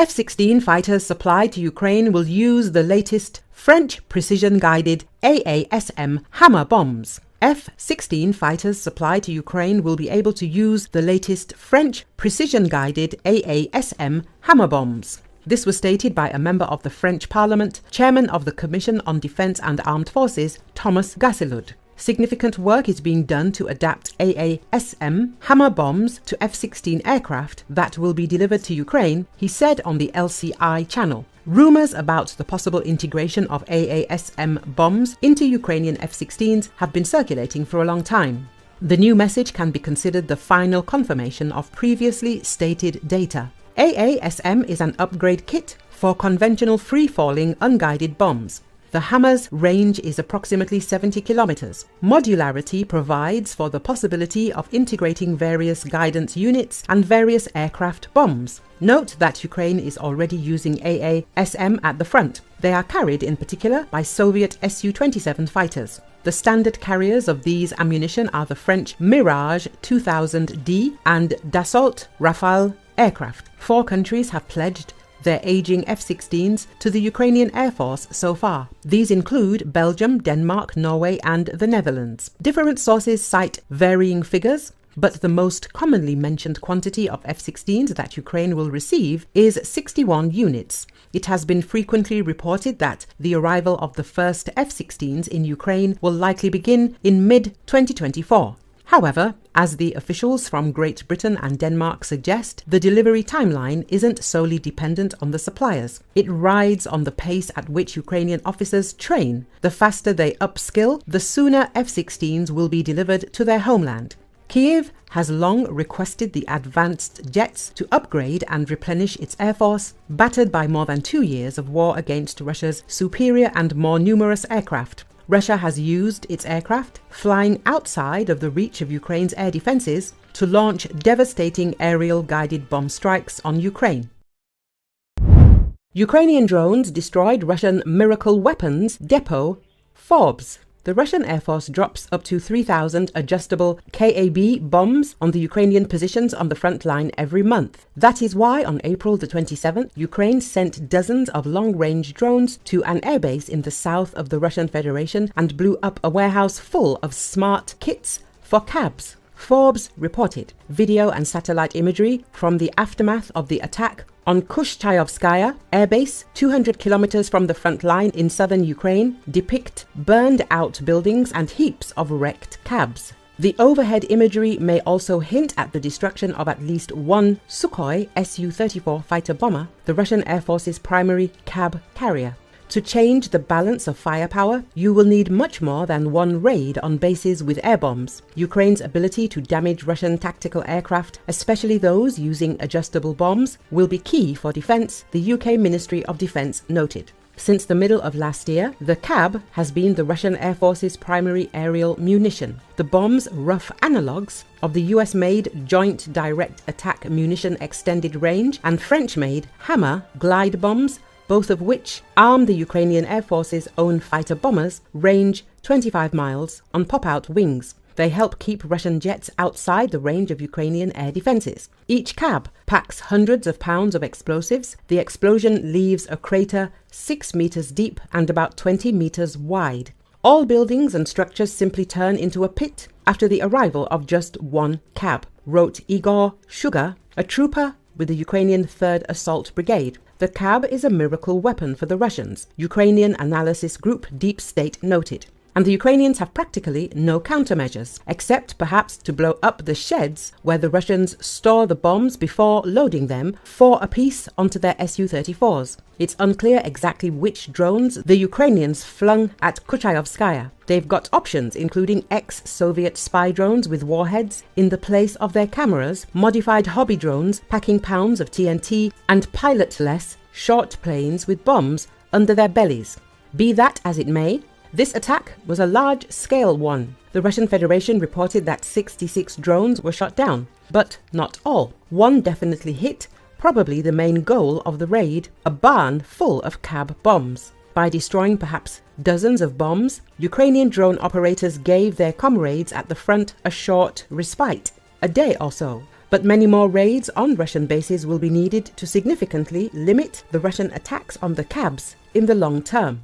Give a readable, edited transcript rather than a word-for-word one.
F-16 fighters supplied to Ukraine will use the latest French precision-guided AASM Hammer bombs. F-16 fighters supplied to Ukraine will be able to use the latest French precision-guided AASM Hammer bombs. This was stated by a member of the French Parliament, chairman of the Commission on Defence and Armed Forces, Thomas Gasselud. Significant work is being done to adapt AASM Hammer bombs to F-16 aircraft that will be delivered to Ukraine, he said on the LCI channel. Rumours about the possible integration of AASM bombs into Ukrainian F-16s have been circulating for a long time. The new message can be considered the final confirmation of previously stated data. AASM is an upgrade kit for conventional free-falling unguided bombs. The Hammer's range is approximately 70 kilometers. Modularity provides for the possibility of integrating various guidance units and various aircraft bombs. Note that Ukraine is already using AASM at the front. They are carried in particular by Soviet Su-27 fighters. The standard carriers of these ammunition are the French Mirage 2000D and Dassault Rafale aircraft. 4 countries have pledged their aging F-16s to the Ukrainian Air Force so far. These include Belgium, Denmark, Norway and the Netherlands. Different sources cite varying figures, but the most commonly mentioned quantity of F-16s that Ukraine will receive is 61 units. It has been frequently reported that the arrival of the first F-16s in Ukraine will likely begin in mid-2024. However, as the officials from Great Britain and Denmark suggest, the delivery timeline isn't solely dependent on the suppliers. It rides on the pace at which Ukrainian officers train. The faster they upskill, the sooner F-16s will be delivered to their homeland. Kyiv has long requested the advanced jets to upgrade and replenish its air force, battered by more than 2 years of war against Russia's superior and more numerous aircraft. Russia has used its aircraft, flying outside of the reach of Ukraine's air defenses, to launch devastating aerial guided bomb strikes on Ukraine. Ukrainian drones destroyed Russian miracle weapons depot, Forbes. The Russian Air Force drops up to 3,000 adjustable KAB bombs on the Ukrainian positions on the front line every month. That is why on April the 27th, Ukraine sent dozens of long-range drones to an airbase in the south of the Russian Federation and blew up a warehouse full of smart kits for cabs. Forbes reported video and satellite imagery from the aftermath of the attack on Kushchayovskaya airbase, 200 kilometers from the front line in southern Ukraine, depict burned-out buildings and heaps of wrecked cabs. The overhead imagery may also hint at the destruction of at least one Sukhoi Su-34 fighter bomber, the Russian Air Force's primary cab carrier. To change the balance of firepower, you will need much more than one raid on bases with air bombs. Ukraine's ability to damage Russian tactical aircraft, especially those using adjustable bombs, will be key for defense, the UK Ministry of Defense noted. Since the middle of last year, the CAB has been the Russian Air Force's primary aerial munition. The bomb's rough analogues of the US-made Joint Direct Attack Munition Extended Range and French-made Hammer glide bombs, both of which arm the Ukrainian Air Force's own fighter bombers, range 25 miles on pop-out wings. They help keep Russian jets outside the range of Ukrainian air defenses. Each cab packs hundreds of pounds of explosives. The explosion leaves a crater 6 meters deep and about 20 meters wide. All buildings and structures simply turn into a pit after the arrival of just one cab, wrote Igor Shuga, a trooper with the Ukrainian 3rd Assault Brigade. The cab is a miracle weapon for the Russians, Ukrainian analysis group Deep State noted. And the Ukrainians have practically no countermeasures, except perhaps to blow up the sheds where the Russians store the bombs before loading them, 4 apiece, onto their Su-34s. It's unclear exactly which drones the Ukrainians flung at Kushchayovskaya. They've got options including ex-Soviet spy drones with warheads in the place of their cameras, modified hobby drones packing pounds of TNT, and pilotless short planes with bombs under their bellies. Be that as it may, this attack was a large-scale one. The Russian Federation reported that 66 drones were shot down, but not all. One definitely hit, probably the main goal of the raid, a barn full of cab bombs. By destroying perhaps dozens of bombs, Ukrainian drone operators gave their comrades at the front a short respite, a day or so. But many more raids on Russian bases will be needed to significantly limit the Russian attacks on the Cabs in the long term.